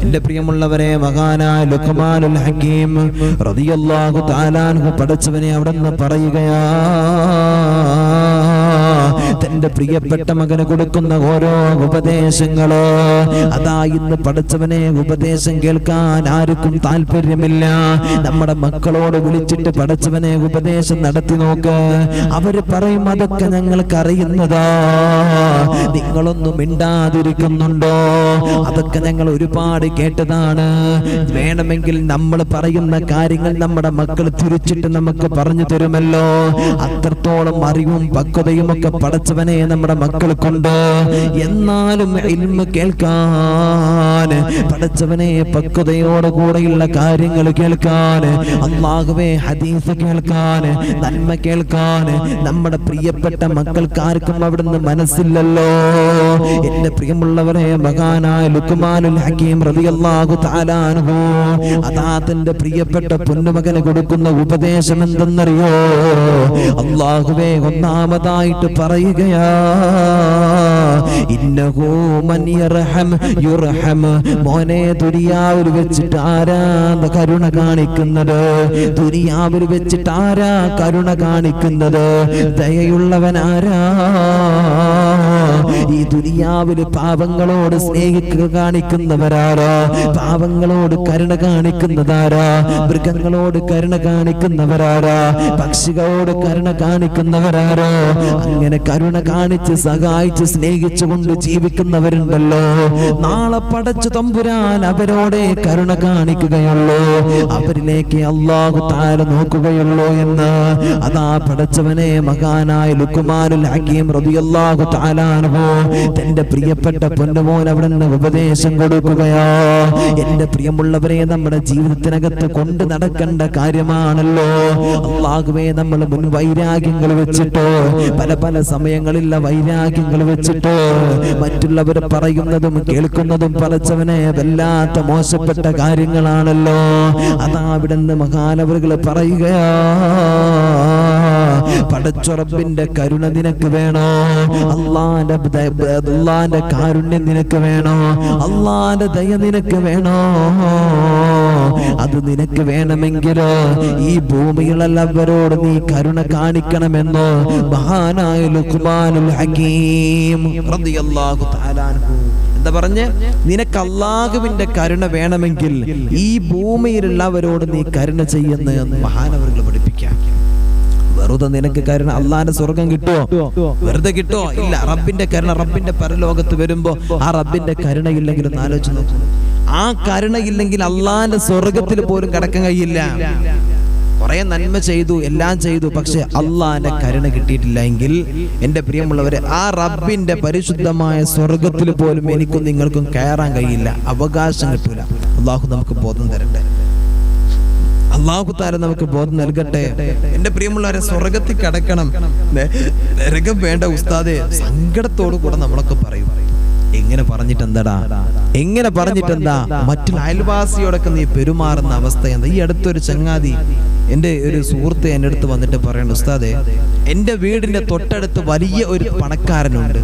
എന്റെ പ്രിയമുള്ളവരെ, മഹാനായ ലുഖ്മാനുൽ ഹകീം റളിയല്ലാഹു തആല അൻഹു പടച്ചവനെ അവിടുന്ന് പറയുകയാ, തന്റെ പ്രിയപ്പെട്ട മകന് കൊടുക്കുന്ന ഓരോ ഉപദേശങ്ങളോ അതാ ഇന്ന് പടച്ചവനെ ഉപദേശം കേൾക്കാൻ ആർക്കും താല്പര്യമില്ല. നമ്മുടെ മക്കളോട് വിളിച്ചിട്ട് പടച്ചവനെ ഉപദേശം നടത്തി നോക്ക്. അവര് പറയും അതൊക്കെ ഞങ്ങൾക്ക് അറിയുന്നതാ, നിങ്ങളൊന്നും മിണ്ടാതിരിക്കുന്നുണ്ടോ? അതൊക്കെ ഞങ്ങൾ ഒരുപാട് കേട്ടതാണ്. വേണമെങ്കിൽ നമ്മൾ പറയുന്ന കാര്യങ്ങൾ നമ്മുടെ മക്കൾ തിരിച്ചിട്ട് നമുക്ക് പറഞ്ഞു തരുമല്ലോ. അത്രത്തോളം അറിവും പക്വതയും ഒക്കെ പടച്ചവനെ നമ്മുടെ മക്കൾക്കുണ്ട്. എന്നാലും ഇൽമ കേൾക്കാൻ, പടച്ചവനെ പക്വതയോടെ കൂടെയുള്ള കാര്യങ്ങൾ കേൾക്കാൻ, അല്ലാഹുവേ ഹദീസ് കേൾക്കാൻ, നന്മ കേൾക്കാൻ നമ്മുടെ പ്രിയപ്പെട്ട മക്കൾക്കാർക്കും അവിടുന്ന് മനസ്സില്ലല്ലോ. എന്റെ പ്രിയമുള്ളവരെ, മഹാനായ ലുഖ്മാനുൽ ഹകീം റളിയല്ലാഹു തആല അൻഹു അതാ തന്റെ പ്രിയപ്പെട്ട പൊന്നുമകന് കൊടുക്കുന്ന ഉപദേശം എന്തെന്നറിയോ? അല്ലാഹുവേ ഒന്നാമതായിട്ട് പറയുകയാ, ഇന്നഹു മൻ യർഹം യുർഹം. മോനെ, ദുനിയാവിൽ വെച്ചിട്ട് ആരാ കരുണ കാണിക്കുന്നത്? ദുനിയാവിൽ വെച്ചിട്ട് ആരാ കരുണ കാണിക്കുന്നത്? ദയയുള്ളവനാരാ? ഈ ദുനിയാവിൽ പാവങ്ങളോട് സ്നേഹിക്കുക കാണിക്കുന്നവരാരാ? പാവങ്ങളോട് കരുണ കാണിക്കുന്നതാരാ? മൃഗങ്ങളോട് കരുണ കാണിക്കുന്നവരാരാ? പക്ഷികളോട് കരുണ കാണിക്കുന്നവരാരോ? അങ്ങനെ കരുണ കാണിച്ച് സഹായിച്ച് സ്നേഹിച്ചുകൊണ്ട് ജീവിക്കുന്നവരുണ്ടല്ലോ. നാളെ പടച്ചു തമ്പുരാൻ അവരോടെ കരുണ കാണിക്കുകയുള്ളൂ, അവരിലേക്ക് അല്ലാഹു തആല നോക്കുകയുള്ളൂ എന്ന് അതാ പടച്ചവനെ മഹാനായ ലുഖ്മാനുൽ ഹകീം റളിയല്ലാഹു തആല അൻഹു തന്റെ പ്രിയപ്പെട്ട പൊന്നുമോൻ അവിടുന്ന് ഉപദേശം കൊടുക്കുകയാ. എന്റെ പ്രിയമുള്ളവരെ, നമ്മുടെ ജീവിതത്തിനകത്ത് കൊണ്ട് നടക്കേണ്ട കാര്യമാണല്ലോ. അല്ലാഹുവേ, നമ്മൾ മുൻ വൈരാഗ്യങ്ങൾ വെച്ചിട്ടോ, പല പല സമയങ്ങളിലുള്ള വൈരാഗ്യങ്ങൾ വെച്ചിട്ടോ, മറ്റുള്ളവർ പറയുന്നതും കേൾക്കുന്നതും പടച്ചവനെ വല്ലാത്ത മോശപ്പെട്ട കാര്യങ്ങളാണല്ലോ. അതാ അവിടുന്ന് മഹാനവറുകൾ പറയുകയാ, പടച്ചുറപ്പിന്റെ കരുണ നിനക്ക് വേണോ? അള്ളാന്റെ കാരുണ്യം നിനക്ക് വേണോ? അള്ളാന്റെ ദയ നിനക്ക് വേണോ? അത് നിനക്ക് വേണമെങ്കിലോ ഈ ഭൂമിയിലുള്ളവരോട് നീ കരുണ കാണിക്കണമെന്നോ മഹാനായ ലുഖ്മാനുൽ ഹകീം റളിയല്ലാഹു തആല അൻഹു എന്താ പറഞ്ഞേ? നിനക്ക് അല്ലാഹുവിന്റെ കരുണ വേണമെങ്കിൽ ഈ ഭൂമിയിലുള്ളവരോട് നീ കരുണ ചെയ്യുന്ന മഹാനവറുകൾ പഠിപ്പിക്കാം. വെറുതെ നിനക്ക് കരുണ, അള്ളാന്റെ സ്വർഗം കിട്ടുമോ? വെറുതെ കിട്ടുമോ? ഇല്ല. റബ്ബിന്റെ കരുണ, റബ്ബിന്റെ പരലോകത്ത് വരുമ്പോ ആ റബ്ബിന്റെ കരുണയില്ലെങ്കിൽ ഒന്ന് ആലോചിച്ച് നോക്കൂ. ആ കരുണയില്ലെങ്കിൽ അള്ളാന്റെ സ്വർഗത്തിൽ പോലും കടക്കാൻ കഴിയില്ല. കുറെ നന്മ ചെയ്തു, എല്ലാം ചെയ്തു, പക്ഷെ അള്ളാന്റെ കരുണ കിട്ടിയിട്ടില്ല എങ്കിൽ എന്റെ പ്രിയമുള്ളവരെ, ആ റബ്ബിന്റെ പരിശുദ്ധമായ സ്വർഗത്തിൽ പോലും എനിക്കും നിങ്ങൾക്കും കയറാൻ കഴിയില്ല, അവകാശം കിട്ടൂല. അള്ളാഹു നമുക്ക് ബോധം തരട്ടെ. അല്ലാഹു തആല നമുക്ക് ബോധം നൽകട്ടെ. എന്റെ പ്രിയമുള്ളവരെ, സ്വർഗത്തിൽ കടക്കണം, നരകം വേണ്ട ഉസ്താദേ, സങ്കടത്തോടു കൂടെ നമ്മളൊക്കെ പറയും. എങ്ങനെ പറഞ്ഞിട്ടെന്താടാ? എങ്ങനെ പറഞ്ഞിട്ടെന്താ? മറ്റുള്ള അയൽവാസിയോടൊക്കെ നീ പെരുമാറുന്ന അവസ്ഥ എന്താ? ഈ അടുത്തൊരു ചങ്ങാതി, എൻ്റെ ഒരു സുഹൃത്ത് എൻ്റെ അടുത്ത് വന്നിട്ട് പറയണം, ഉസ്താദേ, എൻ്റെ വീടിന്റെ തൊട്ടടുത്ത് വലിയ ഒരു പണക്കാരനുണ്ട്,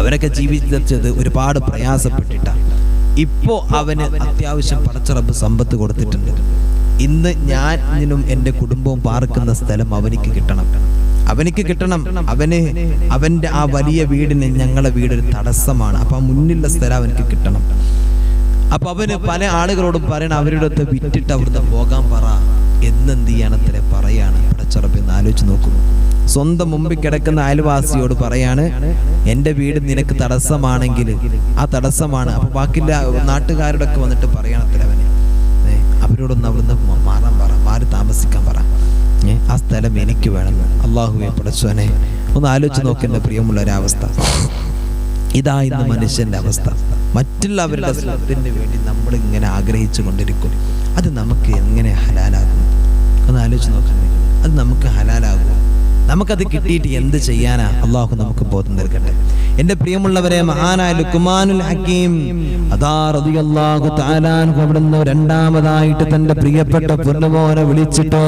അവരൊക്കെ ജീവിച്ചത് ഒരുപാട് പ്രയാസപ്പെട്ടിട്ടാണ്. ഇപ്പോ അവന് അത്യാവശ്യം പടച്ച റബ്ബ് സമ്പത്ത് കൊടുത്തിട്ടുണ്ട്. ഇന്ന് ഞാനും എൻ്റെ കുടുംബവും പാർക്കുന്ന സ്ഥലം അവനിക്ക് കിട്ടണം. അവന്റെ ആ വലിയ വീടിന് ഞങ്ങളുടെ വീടൊരു തടസ്സമാണ്. അപ്പൊ ആ മുന്നിലുള്ള സ്ഥലം അവനക്ക് കിട്ടണം. അപ്പൊ അവന് പല ആളുകളോടും പറയണം, അവരുടെ അടുത്ത് വിറ്റിട്ട് അവിടുന്ന് പോകാൻ പറ എന്നെന്ത് ചെയ്യാനത്തിലെ പറയാണ്. പടച്ചറബ് ആലോചിച്ച് നോക്കുന്നു. സ്വന്തം മുമ്പിൽ കിടക്കുന്ന അയൽവാസിയോട് പറയാണ്, എൻ്റെ വീട് നിനക്ക് തടസ്സമാണെങ്കിൽ ആ തടസ്സമാണ്. അപ്പൊ ബാക്കിയുള്ള നാട്ടുകാരുടെ ഒക്കെ വന്നിട്ട് പറയണത്തില്ല അവന്, അവരോടൊന്ന് അവിടുന്ന് മാറാൻ പറ, മാറി താമസിക്കാൻ പറ, ആ സ്ഥലം എനിക്ക് വേണമെന്ന്. അല്ലാഹുവേ പടച്ചോനെ, ഒന്ന് ആലോചിച്ച് നോക്കേണ്ട പ്രിയമുള്ള ഒരവസ്ഥ. ഇതാ ഇന്ന് മനുഷ്യന്റെ അവസ്ഥ. മറ്റുള്ളവരുടെ സ്വത്തിന് വേണ്ടി നമ്മൾ ഇങ്ങനെ ആഗ്രഹിച്ചു കൊണ്ടിരിക്കും. അത് നമുക്ക് എങ്ങനെ ഹലാലാകും? ഒന്ന് ആലോചിച്ച് നോക്കാൻ. അത് നമുക്ക് ഹലാലാകും? നമുക്കത് കിട്ടിയിട്ട് എന്ത് ചെയ്യാനാ? അള്ളാഹു നമുക്ക് ബോധം നൽകട്ടെ. എന്റെ പ്രിയമുള്ളവരെ, മഹാനായ ലുഖ്മാനുൽ ഹകീം അതാ റളിയല്ലാഹു തആല അൻഹു അവിടുന്ന് രണ്ടാമതായിട്ട് തന്റെ പ്രിയപ്പെട്ട പൊന്നുമോനെ വിളിച്ചിട്ട്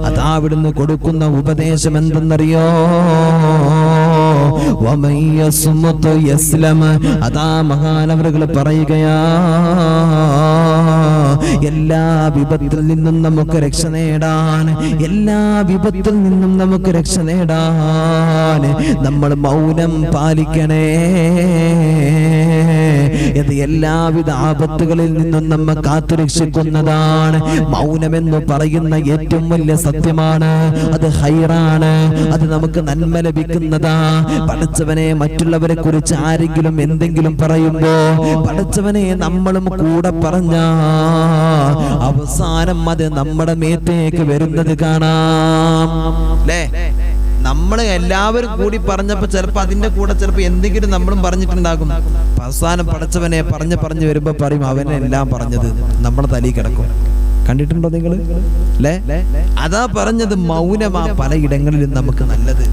അതാ അവിടുന്ന് കൊടുക്കുന്ന ഉപദേശം എന്തെന്നറിയോ? വമൻ യസ്മുത് യസ്ലം. അതാ മഹാനവറുകൾ പറയുകയാ, എല്ലാ വിപത്തിൽ നിന്നും നമുക്ക് രക്ഷ നേടാൻ, എല്ലാ വിപത്തിൽ നിന്നും നമുക്ക് രക്ഷ നേടാൻ നമ്മൾ മൗനം പാലിക്കണേ. ഇത് എല്ലാവിധ ആപത്തുകളിൽ നിന്നും നമ്മെ കാത്തുരക്ഷിക്കുന്നതാണ്. മൗനമെന്ന് പറയുന്ന ഏറ്റവും വലിയ സത്യമാണ്. അത് ഹൈറാണ്, അത് നമുക്ക് നന്മ ലഭിക്കുന്നതാ. പടച്ചവനെ, മറ്റുള്ളവരെ കുറിച്ച് ആരെങ്കിലും എന്തെങ്കിലും പറയുമ്പോ പടച്ചവനെ നമ്മളും കൂടെ പറഞ്ഞ അവസാനം അത് നമ്മുടെ മേത്തേക്ക് വരുന്നത് കാണാം. അല്ലേ? നമ്മള് എല്ലാവരും കൂടി പറഞ്ഞപ്പോ ചിലപ്പോ അതിന്റെ കൂടെ ചിലപ്പോ എന്തെങ്കിലും നമ്മളും പറഞ്ഞിട്ടുണ്ടാകും. അവസാനം പടച്ചവനെ പറഞ്ഞു വരുമ്പോ പറയും അവനെ എല്ലാം പറഞ്ഞത് നമ്മുടെ തലയിൽ കിടക്കും. കണ്ടിട്ടുണ്ടോ നിങ്ങൾ? അല്ലേ? അതാ പറഞ്ഞത്, മൗനമാ പലയിടങ്ങളിലും നമുക്ക് നല്ലത്.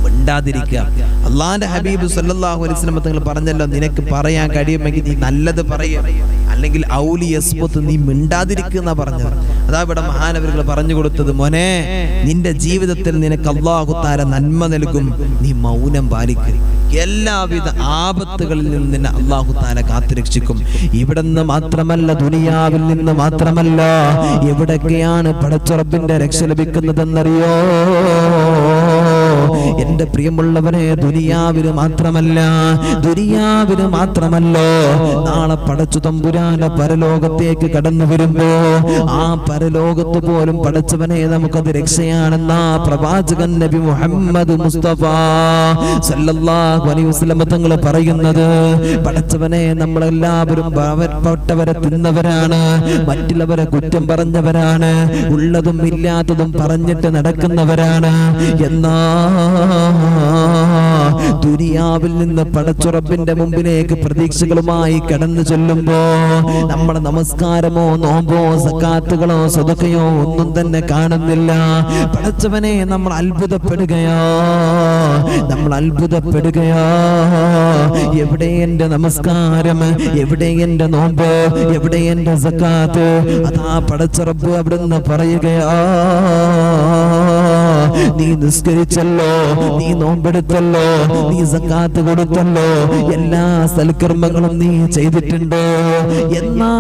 മിണ്ടാതിരിക്കുക. അള്ളാന്റെ ഹബീബ് സല്ലല്ലാഹു അലൈഹി വസല്ലം തങ്ങൾ പറഞ്ഞല്ലോ, നിനക്ക് പറയാൻ കഴിയുമെങ്കിൽ നീ നല്ലത് പറയുക, അല്ലെങ്കിൽ ഔലി യസ്ബത്ത്, നീ മിണ്ടാതിരിക്കുന്ന പറഞ്ഞത്. അതാ ഇവിടെ മഹാനവറുകൾ പറഞ്ഞു കൊടുത്തത്, മോനെ, നിന്റെ ജീവിതത്തിൽ നിനക്ക് അല്ലാഹു തആല നന്മ നൽകും, നീ മൗനം പാലിക്കുക. എല്ലാവിധ ആപത്തുകളിൽ നിന്ന് നിന്നെ അല്ലാഹു തആല കാത്തുരക്ഷിക്കും. ഇവിടെ നിന്ന് മാത്രമല്ല, ദുനിയാവിൽ നിന്ന് മാത്രമല്ല, എവിടൊക്കെയാണ് പടച്ച റബ്ബിന്റെ രക്ഷ ലഭിക്കുന്നതെന്നറിയോ? എന്റെ പ്രിയമുള്ളവരെ, ദുനിയാവിന് മാത്രമല്ലോ, നാളെ പടച്ചു തമ്പുരാന്റെ പരലോകത്തേക്ക് കടന്നു വരുമ്പോ ആ പരലോകത്ത് പോലും പടച്ചവനെ നമുക്കത് രക്ഷയാണെന്ന പ്രവാചകൻ നബി മുഹമ്മദ് മുസ്തഫ സല്ലല്ലാഹു അലൈഹി വസല്ലം തങ്ങൾ പറയുന്നത്. പടച്ചവനെ, നമ്മളെല്ലാവരും പാവപ്പെട്ടവരെ തിന്നവരാണ്, മറ്റുള്ളവരെ കുറ്റം പറഞ്ഞവരാണ്, ഉള്ളതും ഇല്ലാത്തതും പറഞ്ഞിട്ട് നടക്കുന്നവരാണ്. എന്നാ ദുനിയാവിൽ നിന്ന് പടച്ചുറപ്പിന്റെ മുമ്പിലേക്ക് പ്രതീക്ഷകളുമായി കടന്നു ചെല്ലുമ്പോ നമ്മുടെ നമസ്കാരമോ നോമ്പോ സക്കാത്തുകളോ സദഖയോ ഒന്നും തന്നെ കാണുന്നില്ല. പടച്ചവനെ, നമ്മൾ അത്ഭുതപ്പെടുകയാ. എവിടെ എന്റെ നമസ്കാരം, എവിടെ എന്റെ നോമ്പ്, എവിടെ എന്റെ സക്കാത്ത്? അതാ പടച്ചുറപ്പ് അവിടുന്ന് പറയുകയാ, നീ നിസ്കരിച്ചല്ലോ, നീ നോമ്പെടുത്തല്ലോ, നീ സക്കാത്ത് കൊടുത്തല്ലോ, എല്ലാ സൽക്കർമ്മങ്ങളും നീ ചെയ്തിട്ടുണ്ടോ? എന്നാ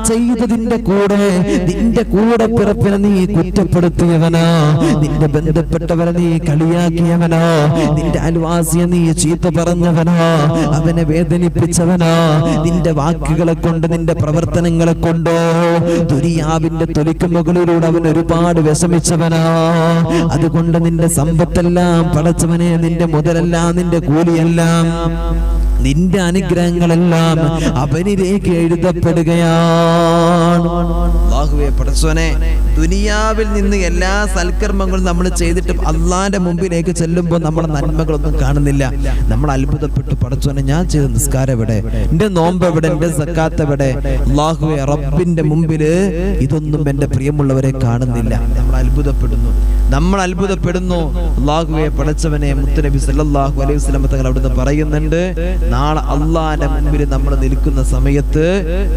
ചെയ്തതിന്റെ കൂടെ നിന്റെ കൂടെ പിറപ്പിനെ നീ കുറ്റപ്പെടുത്തിയവനാ, നിന്റെ ബന്ധപ്പെട്ടവരെ നീ കളിയാക്കിയവനാ, നിന്റെ അയൽവാസിയെ നീ ചീത്ത പറഞ്ഞവനാ, അവനെ വേദനിപ്പിച്ചവനാ, നിന്റെ വാക്കുകളെ കൊണ്ട് നിന്റെ പ്രവർത്തനങ്ങളെ കൊണ്ടോ ദുനിയാവിന്റെ തൊലിക്ക് മുകളിലൂടെ അവൻ ഒരുപാട് വിഷമിച്ചവനാ. അതുകൊണ്ട് നിന്റെ സമ്പത്തെല്ലാം പടച്ചവനെ, നിന്റെ മുതലെല്ലാം, നിന്റെ കൂലിയെല്ലാം, നിന്റെ അനുഗ്രഹങ്ങളെല്ലാം അവനിലേക്ക് എഴുതപ്പെടുകയാണ്. അല്ലാഹുവേ, പടച്ചവനെ, ദുനിയാവിൽ നിന്ന് എല്ലാ സൽക്കർമ്മങ്ങളും നമ്മൾ ചെയ്തിട്ട് അള്ളാന്റെ മുമ്പിലേക്ക് ചെല്ലുമ്പോൾ നമ്മുടെ നന്മകളൊന്നും കാണുന്നില്ല. നമ്മൾ അത്ഭുതപ്പെട്ടു, പടച്ചവനെ, ഞാൻ ചെയ്ത നിസ്കാരം എവിടെ, എന്റെ നോമ്പ് എവിടെ, എന്റെ സക്കാത്ത് എവിടെ? അല്ലാഹുവേ, റബ്ബിന്റെ മുമ്പില് ഇതൊന്നും എന്റെ പ്രിയമുള്ളവരെ കാണുന്നില്ല. നമ്മൾ അത്ഭുതപ്പെടുന്നു. അല്ലാഹുവേ, പടച്ചവനെ, മുത്തുനബി സല്ലല്ലാഹു അലൈഹി വസല്ലം തങ്ങൾ അവിടുന്ന് പറയുന്നുണ്ട്, നാളെ അള്ളാന്റെ മുമ്പിൽ നമ്മൾ നിൽക്കുന്ന സമയത്ത്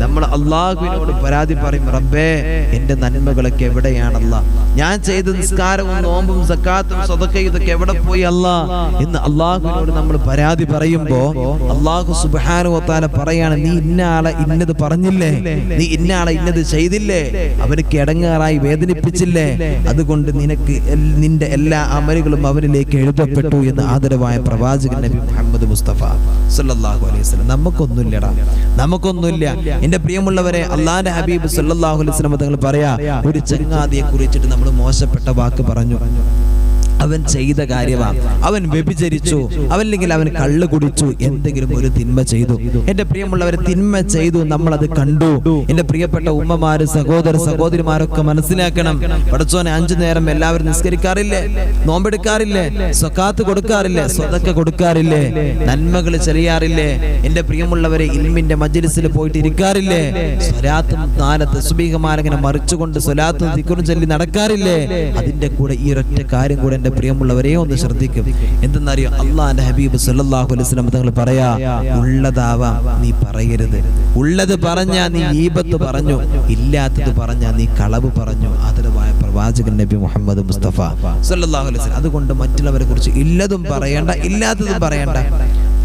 നമ്മൾ അള്ളാഹുവിനോട് പരാതി പറയും, റബ്ബേ, എന്റെ നന്മകളൊക്കെ എവിടെയാണല്ല? ഞാൻ ചെയ്ത നിസ്കാരവും നോമ്പും സക്കാത്തും സദഖയും ഇതൊക്കെ എവിടെ പോയി അല്ലാ എന്ന് അള്ളാഹുവിനോട് നമ്മൾ പരാതി പറയുമ്പോ അള്ളാഹു സുബ്ഹാനഹു വ തആല പറയാണ്, നീ ഇന്നയാളെ ഇന്നത് പറഞ്ഞില്ലേ, നീ ഇന്നയാളെ ഇന്നത് ചെയ്തില്ലേ, അവർക്ക് ഇടങ്ങാറായി വേദനിപ്പിച്ചില്ലേ, അതുകൊണ്ട് നിനക്ക് നിന്റെ എല്ലാ അമലുകളും അവനിലേക്ക് എഴുതപ്പെട്ടു എന്ന് ആദരവായ പ്രവാചകൻ നബി മുഹമ്മദ് മുസ്തഫ സല്ലല്ലാഹു അലൈഹി വസല്ലം. നമുക്കൊന്നുമില്ല. എന്റെ പ്രിയമുള്ളവരെ, അള്ളാന്റെ ഹബീബ് സല്ലല്ലാഹു അലൈഹി വസല്ലം തങ്ങൾ പറയാ, ഒരു ചങ്ങാതിയെ കുറിച്ചിട്ട് നമ്മൾ മോശപ്പെട്ട വാക്ക് പറഞ്ഞു. അവൻ ചെയ്ത കാര്യമാണ്, അവൻ വ്യഭിചരിച്ചു, അവല്ലെങ്കിൽ അവൻ കള്ള് കുടിച്ചു, എന്തെങ്കിലും ഒരു തിന്മ ചെയ്തു. എന്റെ പ്രിയമുള്ളവരെ, തിന്മ ചെയ്തു, നമ്മളത് കണ്ടു. എന്റെ പ്രിയപ്പെട്ട ഉമ്മമാര്, സഹോദരിമാരൊക്കെ മനസ്സിലാക്കണം, പടച്ചോനെ, 5 നേരം എല്ലാവരും നിസ്കരിക്കാറില്ലേ, നോമ്പെടുക്കാറില്ലേ, സക്കാത്ത് കൊടുക്കാറില്ലേ, സ്വതക്ക കൊടുക്കാറില്ലേ, നന്മകൾ ചെയ്യാറില്ലേ? എന്റെ പ്രിയമുള്ളവരെ, ഇൽമിന്റെ മജ്ലിസിൽ പോയിട്ട് ഇരിക്കാറില്ലേ? സ്വലാത്തും 4 തസ്ബീഹുമാലിങ്ങനെ മറിച്ചുകൊണ്ട് സ്വലാത്തും ദിക്റും ചൊല്ലി നടക്കാറില്ലേ? അതിന്റെ കൂടെ ഈ ഒരൊറ്റ കാര്യം കൂടെ പ്രിയമുള്ളവരെ ഒന്ന് ശ്രദ്ധിക്കും. എന്തെന്നറിയോ? അള്ളാന്റെ ഹബീബ് സല്ലല്ലാഹു അലൈഹി വസല്ലം തങ്ങൾ പറയാ, ഉള്ളതാവാം നീ പറയരുത്. ഉള്ളത് പറഞ്ഞാ നീ ഗീബത്ത് പറഞ്ഞു, ഇല്ലാത്തത് പറഞ്ഞാ നീ കളവ് പറഞ്ഞു. ആദരവായ പ്രവാചകൻ നബി മുഹമ്മദ് മുസ്തഫ സല്ലല്ലാഹു അലൈഹി വസല്ലം. അതുകൊണ്ട് മറ്റുള്ളവരെ കുറിച്ച് ഇല്ലതും പറയണ്ട, ഇല്ലാത്തതും പറയണ്ട.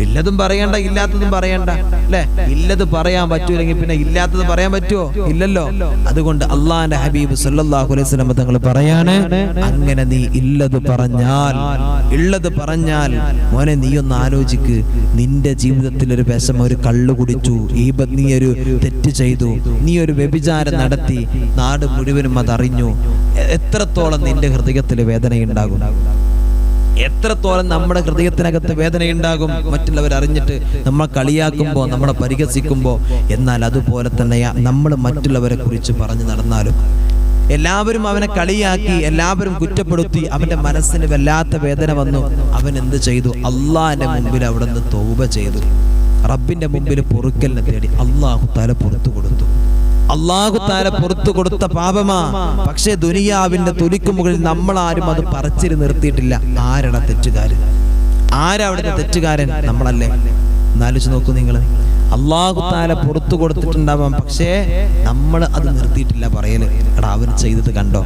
ഇല്ലതും പറയണ്ട, ഇല്ലാത്തതും പറയണ്ട, അല്ലെ? ഇല്ലത് പറയാൻ പറ്റൂലെങ്കിൽ പിന്നെ ഇല്ലാത്തത് പറയാൻ പറ്റുമോ? ഇല്ലല്ലോ. അതുകൊണ്ട് അള്ളാന്റെ ഹബീബ് സല്ലല്ലാഹു അലൈഹി വസല്ലം തങ്ങൾ പറയാണ്, അങ്ങനെ നീ ഇല്ലത് പറഞ്ഞാൽ മോനെ നീ ഒന്ന് ആലോചിക്ക്. നിന്റെ ജീവിതത്തിൽ ഒരു വിഷമം, ഒരു കള്ളു കുടിച്ചു, നീ ഒരു തെറ്റ് ചെയ്തു, നീ ഒരു വ്യഭിചാരം നടത്തി, നാട് മുഴുവനും അതറിഞ്ഞു, എത്രത്തോളം നിന്റെ ഹൃദയത്തിൽ വേദനയുണ്ടാകും? എത്രത്തോളം നമ്മുടെ ഹൃദയത്തിനകത്ത് വേദനയുണ്ടാകും മറ്റുള്ളവർ അറിഞ്ഞിട്ട് നമ്മൾ കളിയാക്കുമ്പോൾ, നമ്മളെ പരിഹസിക്കുമ്പോൾ. എന്നാൽ അതുപോലെ തന്നെ നമ്മൾ മറ്റുള്ളവരെ കുറിച്ച് പറഞ്ഞു നടന്നാലും എല്ലാവരും അവനെ കളിയാക്കി, എല്ലാവരും കുറ്റപ്പെടുത്തി, അവന്റെ മനസ്സിന് വല്ലാത്ത വേദന വന്നു. അവൻ എന്ത് ചെയ്തു? അള്ളാഹിന്റെ മുമ്പിൽ അവിടെ നിന്ന് തൗബ ചെയ്തു, റബ്ബിന്റെ മുമ്പിൽ പൊറുക്കലിനെ തേടി. അള്ളാഹു തആല പുറത്തു കൊടുത്തു. അള്ളാഹു തആല പുറത്തു കൊടുത്ത പാപമാ. പക്ഷേ ദുനിയാവിന്റെ തൊലിക്ക് മുകളിൽ നമ്മളാരും അത് പറിച്ചിട്ട് നിർത്തിയിട്ടില്ല. ആരാണ് തെറ്റുകാരൻ? ആരാ അവിടുത്തെ തെറ്റുകാരൻ? നമ്മളല്ലേ? എന്നാലോചിച്ച് നോക്കൂ നിങ്ങൾ. അള്ളാഹു തആല പുറത്തു കൊടുത്തിട്ടുണ്ടാവാം, പക്ഷേ നമ്മൾ അത് നിർത്തിയിട്ടില്ല. പറയല്, എടാ അവൻ ചെയ്തത് കണ്ടോ,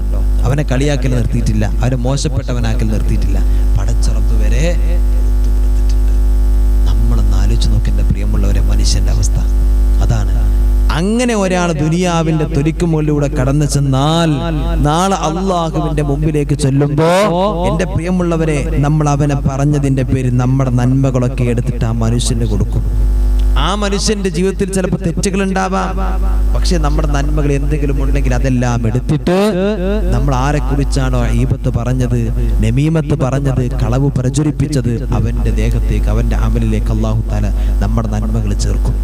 അവനെ കളിയാക്കൽ നിർത്തിയിട്ടില്ല, അവനെ മോശപ്പെട്ടവനാക്കൽ നിർത്തിയിട്ടില്ല. പടച്ച റബ്ബ് വരെ പുറത്തു കൊടുത്തിട്ടുണ്ട്. നമ്മളൊന്ന് ആലോചിച്ച് നോക്ക് എൻ്റെ പ്രിയമുള്ളവരെ, മനുഷ്യന്റെ അവസ്ഥ അതാണ്. അങ്ങനെ ഒരാൾ ദുനിയാവിന്റെ തൊലിക്കുമുകളിലൂടെ കടന്നു ചെന്നാൽ നാളെ അള്ളാഹുവിന്റെ മുമ്പിലേക്ക് ചെല്ലുമ്പോ എന്റെ പ്രിയമുള്ളവരെ, നമ്മൾ അവനെ പറഞ്ഞതിന്റെ പേര് നമ്മുടെ നന്മകളൊക്കെ എടുത്തിട്ട് ആ മനുഷ്യന് കൊടുക്കും. ആ മനുഷ്യന്റെ ജീവിതത്തിൽ ചിലപ്പോൾ തെറ്റുകൾ ഉണ്ടാവാം, പക്ഷെ നമ്മുടെ നന്മകൾ എന്തെങ്കിലും ഉണ്ടെങ്കിൽ അതെല്ലാം എടുത്തിട്ട് നമ്മൾ ആരെ കുറിച്ചാണോ ഈബത്ത് പറഞ്ഞത്, നമീമത്ത് പറഞ്ഞത്, കളവ് പ്രചരിപ്പിച്ചത്, അവന്റെ ദേഹത്തേക്ക്, അവന്റെ അമലിലേക്ക് അല്ലാഹു തആല നമ്മുടെ നന്മകൾ ചേർക്കും.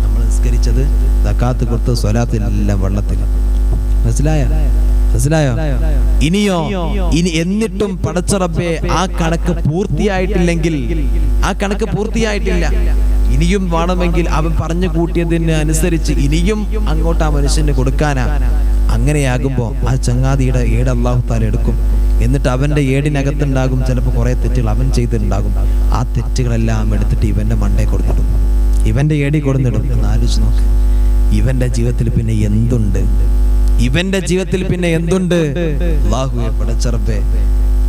നമ്മൾ നിസ്കരിച്ചത്, സകാത്ത് കൊടുത്ത്, സ്വലാത്തിലെല്ലാം വെള്ളത്തിൽ. മനസ്സിലായോ? ഇനിയോ? എന്നിട്ടും പടച്ച റബ്ബേ ആ കണക്ക് പൂർത്തിയായിട്ടില്ല. ഇനിയും വേണമെങ്കിൽ അവൻ പറഞ്ഞു കൂട്ടിയതിന് അനുസരിച്ച് ഇനിയും അങ്ങോട്ട് ആ മനുഷ്യന് കൊടുക്കാനാ. അങ്ങനെയാകുമ്പോ ആ ചങ്ങാതിയുടെ ഏട് അല്ലാഹു തആല എടുക്കും. എന്നിട്ട് അവന്റെ ഏടിനകത്തുണ്ടാകും ചിലപ്പോൾ കുറെ തെറ്റുകൾ അവൻ ചെയ്തിട്ടുണ്ടാകും. ആ തെറ്റുകളെല്ലാം എടുത്തിട്ട് ഇവന്റെ മണ്ടേ കൊടുത്തിടും, ഇവന്റെ ഏടി കൊടുത്തിടും. എന്ന് ആലോചിച്ച് നോക്ക്. ഇവന്റെ ജീവിതത്തിൽ പിന്നെ എന്തുണ്ട്? അല്ലാഹുവേ പടച്ച റബ്ബേ,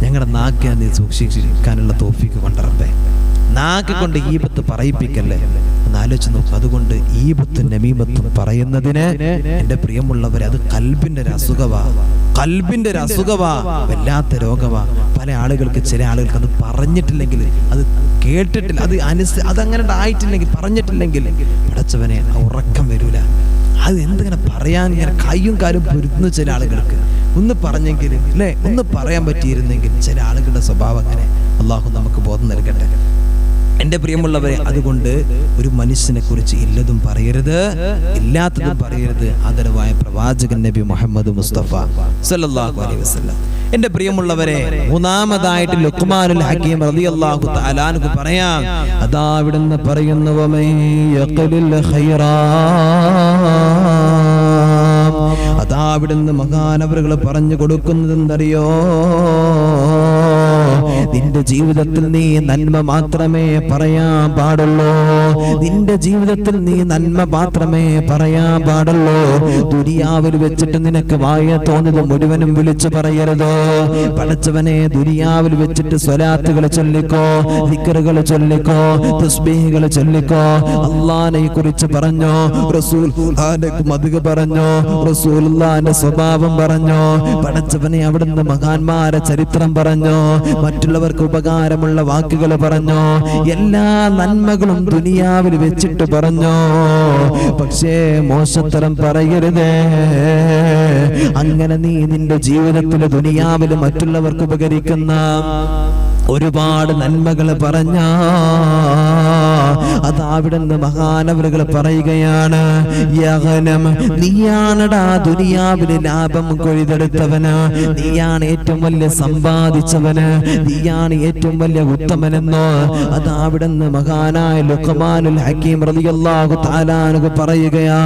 ഞങ്ങളുടെ നാക്ക് നീ സൂക്ഷിക്കാനുള്ള തൗഫീഖ് കൊണ്ടറബ്ബേ. നാക്ക് കൊണ്ട് ഈബത്ത് പറയിപ്പിക്കല്ലേ എന്ന് ആലോചിച്ച് നോക്കും. അതുകൊണ്ട് ഈബത്തും നമീമത്തും പറയുന്നതിന് എന്റെ പ്രിയമുള്ളവരെ, അത് കൽബിന്റെ ഒരു അസുഖവാ, വല്ലാത്ത രോഗവാ. പല ആളുകൾക്ക്, ചില ആളുകൾക്ക് അത് പറഞ്ഞിട്ടില്ലെങ്കിൽ, അത് കേട്ടിട്ടില്ല, അതങ്ങനെ ആയിട്ടില്ലെങ്കിൽ, പറഞ്ഞിട്ടില്ലെങ്കിൽ പടച്ചവനെ ഉറക്കം വരൂല. അത് എന്തിങ്ങനെ പറയാൻ ഇങ്ങനെ കയ്യും കാലും പൊരുത്തുന്ന ചില ആളുകൾക്ക്. ഒന്ന് പറഞ്ഞെങ്കിൽ, അല്ലെ, ഒന്ന് പറയാൻ പറ്റിയിരുന്നെങ്കിൽ. ചില ആളുകളുടെ സ്വഭാവം അങ്ങനെ. അള്ളാഹു നമുക്ക് ബോധം നൽകട്ടെ എന്റെ പ്രിയമുള്ളവരെ. അതുകൊണ്ട് ഒരു മനുഷ്യനെ കുറിച്ച് ഇല്ലതും പറയരുത്, ഇല്ലാത്തതും പറയരുത്. ആദരവായ പ്രവാചകൻ നബി മുഹമ്മദ് മുസ്തഫ സല്ലല്ലാഹു അലൈഹി വസല്ലം. എന്റെ പ്രിയമുള്ളവരെ, മൂന്നാമതായിട്ട് ലുഖ്മാനുൽ ഹകീം റളിയല്ലാഹു തആല അൻഹു പറയാം. അതാ അവിടുന്ന് പറയുന്നു, വമൻ യഖലിൽ ഖൈറാ. അതാ അവിടുന്ന് മഹാനവറുകൾ പറഞ്ഞു കൊടുക്കുന്നത് എന്തറിയോ? നിന്റെ ജീവിതത്തിൽ നീ നന്മ മാത്രമേ പറയാൻ പാടുള്ളൂ. നിന്റെ ജീവിതത്തിൽ നീ നന്മ മാത്രമേ പറയാൻ പാടുള്ളൂ. ദുനിയാവിൽ വെച്ചിട്ട് നിനക്ക് വായ തോന്നുന്നത് മുഴുവനും വിളിച്ചു പറയരുതോ. പടച്ചവനെ, ദുനിയാവിൽ വെച്ചിട്ട് സ്വലാത്തുകൾ ചൊല്ലിക്കോ, ദിക്റുകൾ ചൊല്ലിക്കോ, തസ്ബീഹുകൾ ചൊല്ലിക്കോ. അല്ലാഹനെ കുറിച്ച് പറഞ്ഞോ, റസൂലുള്ളാഹിന്റെ മദ്ഹ് പറഞ്ഞോ, റസൂലുള്ളാഹിന്റെ സ്വഭാവം പറഞ്ഞോ. പടച്ചവനെ, അവിടുന്ന് മഹാന്മാരെ ചരിത്രം പറഞ്ഞോ, മറ്റുള്ളവർക്ക് ഉപകാരമുള്ള വാക്കുകൾ പറഞ്ഞോ, എല്ലാ നന്മകളും ദുനിയാവിൽ വെച്ചിട്ട് പറഞ്ഞോ. പക്ഷേ മോശത്തരം പറയരുതേ. അങ്ങനെ നീ നിന്റെ ജീവിതത്തിൽ ദുനിയാവിൽ മറ്റുള്ളവർക്ക് ഉപകരിക്കുന്ന ഒരുപാട് നന്മകൾ പറഞ്ഞ അതാവിടുന്ന് മഹാനവറുകൾ പറയുകയാണ്, യഗ്നം, നീയാണടാ ദുനിയാവിലെ ലാഭം കൊയ്തെടുത്തവന്, നീയാണ് ഏറ്റവും വലിയ സമ്പാദിച്ചവന്, നീയാണ് ഏറ്റവും വലിയ ഉത്തമനെന്നോ അതാവിടുന്ന് മഹാനായ ലുഖ്മാനുൽ ഹകീം റളിയല്ലാഹു തആല അൻഹു പറയുകയാ.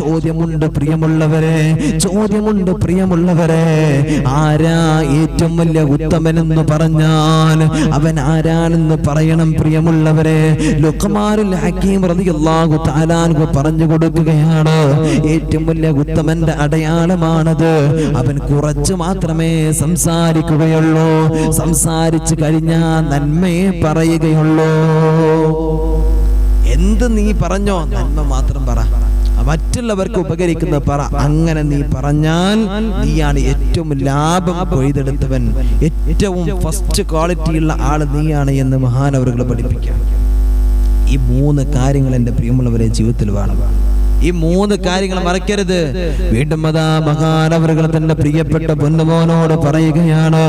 ചോദ്യമുണ്ട് പ്രിയമുള്ളവരെ, ആരാ ഏറ്റവും വലിയ ഉത്തമനെന്ന് പറഞ്ഞാൽ അവൻ ആരാണെന്ന് പറയണം പ്രിയമുള്ളവരെ. ലുഖ്മാനുൽ ഹക്കീം റളിയല്ലാഹു തആല അൻഹു പറഞ്ഞു കൊടുക്കുകയാണ്, ഏറ്റവും വലിയ ഉത്തമന്റെ അടയാളമാണത്. അവൻ കുറച്ച് മാത്രമേ സംസാരിക്കുകയുള്ളൂ, സംസാരിച്ചു കഴിഞ്ഞാൽ നന്മയെ പറയുകയുള്ളൂ. എന്ത് നീ പറഞ്ഞോ നന്മ മാത്രം പറ, മറ്റുള്ളവർക്ക് ഉപകരിക്കുന്നത് പറ. അങ്ങനെ നീ പറഞ്ഞാൽ നീയാണ് ഏറ്റവും ലാഭം കൊയ്തെടുത്തവൻ, ഏറ്റവും ഫസ്റ്റ് ക്വാളിറ്റിയുള്ള ആള് നീയാണ് എന്ന് മഹാനവറുകൾ പഠിപ്പിക്കാം. ഈ 3 കാര്യങ്ങൾ എൻ്റെ പ്രിയമുള്ളവരെ ജീവിതത്തിൽ വേണം. ഈ 3 കാര്യങ്ങൾ മറക്കരുത്. വീണ്ടും അതാ മഹാനവറുകൾ തന്റെ പ്രിയപ്പെട്ട പൊന്നുമോനോട് പറയുകയാണ്,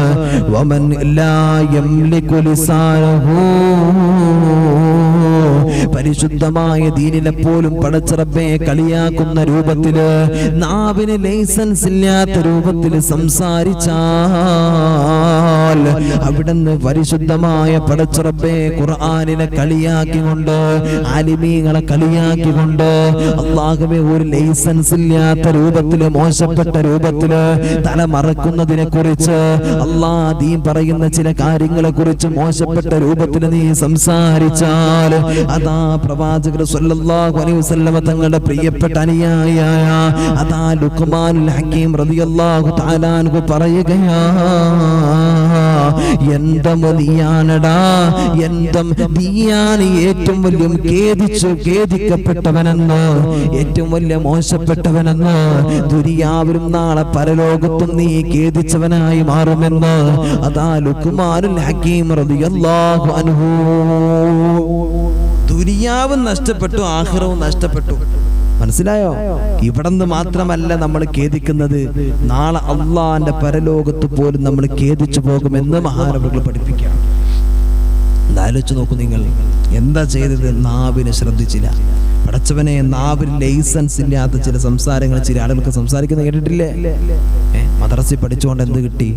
വമൻ ലാ യംലികു ലിസാനഹു, പരിശുദ്ധമായ ദീനിനെ പോലും പടച്ചറബെ കളിയാക്കുന്ന രൂപത്തില്, നാവിന് ലൈസൻസ് ഇല്ലാത്ത രൂപത്തിൽ സംസാരിച്ചാൽ അവിടുന്ന് പരിശുദ്ധമായ പടച്ചറബെ ഖുർആനിനെ കളിയാക്കിക്കൊണ്ട്, ആലിമീങ്ങളെ കളിയാക്കിക്കൊണ്ട്, അല്ലാഹുവേ ഒരു ലൈസൻസ് ഇല്ലാത്ത രൂപത്തില്, മോശപ്പെട്ട രൂപത്തില് തല മറക്കുന്നതിനെ കുറിച്ച്, അല്ലാഹ് ദീൻ പറയുന്ന ചില കാര്യങ്ങളെ കുറിച്ച് മോശപ്പെട്ട രൂപത്തിൽ നീ സംസാരിച്ചാൽ അതാ പ്രവാചകർ സ്വല്ലല്ലാഹു അലൈഹി വസല്ലമ തങ്ങളുടെ പ്രിയപ്പെട്ട അനുയായിയായ അതാ ലുഖ്മാനുൽ ഹക്കീം റളിയല്ലാഹു തആല അൻഹു പറയുകയാ, എന്തും നീയാണടാ, എന്തും നീയാണ് ഏറ്റവും വലിയ ഖേദിക്കപ്പെട്ടവനെന്ന്, ഏറ്റവും വലിയ മോശപ്പെട്ടവനെന്ന്, ദുനിയാവിലും നാളെ പരലോകത്തും നീ ഖേദിച്ചവനായി മാറുമെന്ന് അതാ ലുഖ്മാനുൽ ഹക്കീം റളിയല്ലാഹു അൻഹു. ദുനിയാവും നഷ്ടപ്പെട്ടു, ആഖിറവും നഷ്ടപ്പെട്ടു. മനസ്സിലായോ? ഇവിടുന്ന് മാത്രമല്ല നമ്മൾ ഖേദിക്കുന്നത്, നാളെ അള്ളാന്റെ പരലോകത്ത് പോലും നമ്മൾ ഖേദിച്ചു പോകുമെന്ന് മഹാനവറുകൾ പഠിപ്പിക്കാം. ആലോചിച്ച് നോക്കൂ, നിങ്ങൾ എന്താ ചെയ്തത്? നാവിനെ ശ്രദ്ധിച്ചില്ല. പടച്ചവനെ, നാവിൽ ലൈസൻസ് ഇല്ലാത്ത ചില സംസാരങ്ങൾ ചില ആളുകൾക്ക് സംസാരിക്കുന്ന കേട്ടിട്ടില്ലേ? മദ്രസയിൽ പഠിച്ചുകൊണ്ട് എന്ത് കിട്ടി?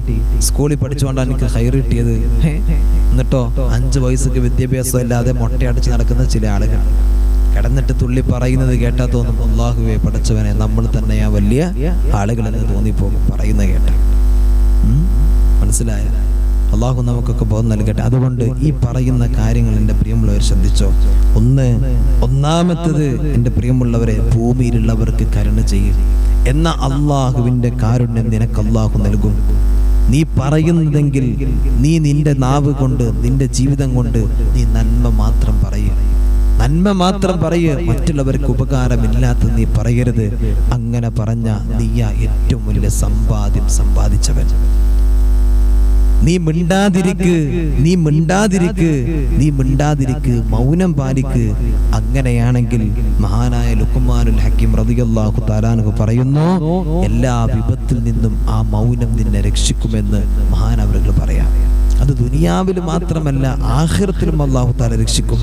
സ്കൂളിൽ പഠിച്ചുകൊണ്ടാണ് എനിക്ക് ഹൈർ കിട്ടിയത്. എന്നിട്ടോ 5 വയസ്സൊക്കെ വിദ്യാഭ്യാസം ഇല്ലാതെ മൊട്ടയടിച്ച് നടക്കുന്ന ചില ആളുകൾ കിടന്നിട്ട് തുള്ളി പറയുന്നത് കേട്ടാ തോന്നും, അല്ലാഹുവേ പടച്ചവനെ, നമ്മൾ തന്നെയാ വലിയ ആളുകളെന്ന് തോന്നിപ്പോകും പറയുന്ന കേട്ട. മനസ്സിലായ? അള്ളാഹു നമുക്കൊക്കെ ബോധം നൽകട്ടെ. അതുകൊണ്ട് ഈ പറയുന്ന കാര്യങ്ങൾ എൻ്റെ പ്രിയമുള്ളവർ ശ്രദ്ധിച്ചോ. ഒന്നാമത്തത് എൻ്റെ പ്രിയമുള്ളവരെ, ഭൂമിയിലുള്ളവർക്ക് കരുണ ചെയ്യും എന്ന അള്ളാഹുവിൻ്റെ കാരുണ്യം നിനക്ക് അള്ളാഹു നൽകും. നീ പറയുന്നതെങ്കിൽ നീ നിന്റെ നാവ് കൊണ്ട്, നിന്റെ ജീവിതം കൊണ്ട് നീ നന്മ മാത്രം പറയുക, നന്മ മാത്രം പറയുക. മറ്റുള്ളവർക്ക് ഉപകാരമില്ലാത്ത നീ പറയരുത്. അങ്ങനെ പറഞ്ഞ നീയാ ഏറ്റവും വലിയ സമ്പാദ്യം സമ്പാദിച്ചവൻ. നീ മിണ്ടാതിരിക്ക്, നീ മിണ്ടാതിരിക്ക്, നീ മിണ്ടാതിരിക്ക്, മൗനം പാലിക്ക്. അങ്ങനെയാണെങ്കിൽ മഹാനായ ലുഖ്മാനുൽ ഹക്കീം റളിയല്ലാഹു തആല അൻഹു പറയുന്നു, എല്ലാ വിപത്തിൽ നിന്നും ആ മൗനം നിന്നെ രക്ഷിക്കുമെന്ന് മഹാനവറുകൾ പറയാം. അത് ദുനിയാവിൽ മാത്രമല്ല, ആഖിറത്തിലും അല്ലാഹു തആല രക്ഷിക്കും.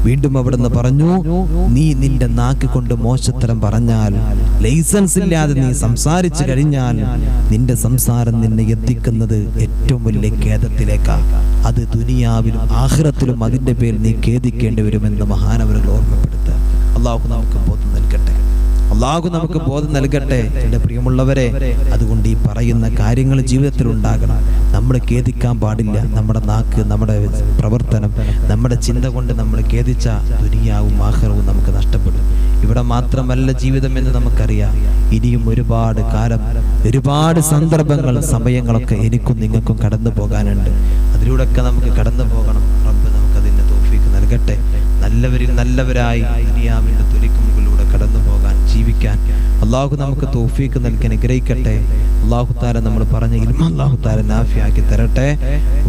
വീണ്ടും അവിടുന്ന് പറഞ്ഞു, നീ നിന്റെ നാക്ക് കൊണ്ട് മോശത്തരം പറഞ്ഞാൽ, ലൈസൻസ് ഇല്ലാതെ നീ സംസാരിച്ചു കഴിഞ്ഞാൽ നിന്റെ സംസാരം നിന്നെ എത്തിക്കുന്നത് ഏറ്റവും വലിയ ഖേദത്തിലേക്കാ. അത് ദുനിയാവിലും ആഖിറത്തിലും അതിന്റെ പേരിൽ നീ ഖേദിക്കേണ്ടി വരുമെന്ന് മഹാനവറുകൾ ഓർമ്മപ്പെടുത്തുക. അല്ലാഹു നമുക്ക് ബോധം നൽകട്ടെ, അല്ലാഹു നമുക്ക് ബോധം നൽകട്ടെ എൻ്റെ പ്രിയമുള്ളവരെ. അതുകൊണ്ട് ഈ പറയുന്ന കാര്യങ്ങൾ ജീവിതത്തിൽ ഉണ്ടാകണം. നമ്മൾ ഖേദിക്കാൻ പാടില്ല. നമ്മുടെ നാക്ക്, നമ്മുടെ പ്രവർത്തനം, നമ്മുടെ ചിന്ത കൊണ്ട് നമ്മൾ ഖേദിച്ച ദുനിയാവും ആഖിറവും നമുക്ക് നഷ്ടപ്പെടും. ഇവിടെ മാത്രമല്ല ജീവിതം എന്ന് നമുക്കറിയാം. ഇനിയും ഒരുപാട് കാലം, ഒരുപാട് സന്ദർഭങ്ങൾ, സമയങ്ങളൊക്കെ എനിക്കും നിങ്ങൾക്കും കടന്നു പോകാനുണ്ട്. അതിലൂടെയൊക്കെ നമുക്ക് കടന്നു പോകണം. റബ്ബ് നമുക്കതിൻ്റെ തൗഫീഖ് നൽകട്ടെ. നല്ലവരിൽ നല്ലവരായി ദുനിയാവിൻ്റെ തുലിക്കുമുകളിലൂടെ കടന്നു പോകാൻ, ജീവിക്കാൻ അല്ലാഹു നമുക്ക് തൗഫീഖ് നൽകി അനുഗ്രഹിക്കട്ടെ. അല്ലാഹു തആല നമ്മൾ പറഞ്ഞ ഇൽമ അല്ലാഹു തആല നാഫിയാക്കി തരട്ടെ.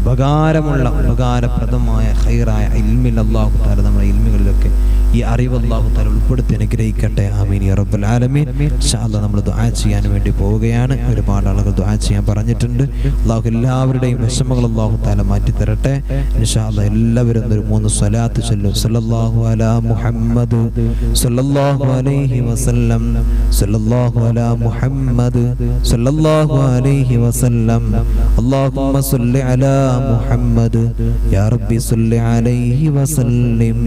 ഉപകാരപ്രദമായ ഖൈറായ ഇൽമിൽ അല്ലാഹു തആല നമ്മുടെ ഇൽമുകളിലൊക്കെ ഈ അറിവ് അല്ലാഹു തആല ഉൾപ്പെടുത്തി അനുഗ്രഹിക്കട്ടെ. ആമീൻ യാ റബ്ബൽ ആലമീൻ. ഇൻഷാ അല്ലാഹ് നമ്മൾ ദുആ ചെയ്യാൻ വേണ്ടി പോവുകയാണ്. ഒരുപാട് ആളുകൾ ദുആ ചെയ്യാൻ പറഞ്ഞിട്ടുണ്ട്. അല്ലാഹു എല്ലാവരുടെയും വിഷമങ്ങൾ അല്ലാഹു തആല മാറ്റി തരട്ടെ. ഇൻഷാ അല്ലാഹ് എല്ലാവരും ഒരു 3 സ്വലാത്ത് ചൊല്ലും. സല്ലല്ലാഹു അലാ മുഹമ്മദ് സല്ലല്ലാഹു അലൈഹി വസല്ലം, സല്ലല്ലാഹു അലാ മുഹമ്മദ് സല്ലല്ലാഹു അലൈഹി വസല്ലം, അല്ലാഹുമ്മ സ്വല്ലി അലാ മുഹമ്മദ് യാ റബ്ബി സ്വല്ലി അലൈഹി വസല്ലം.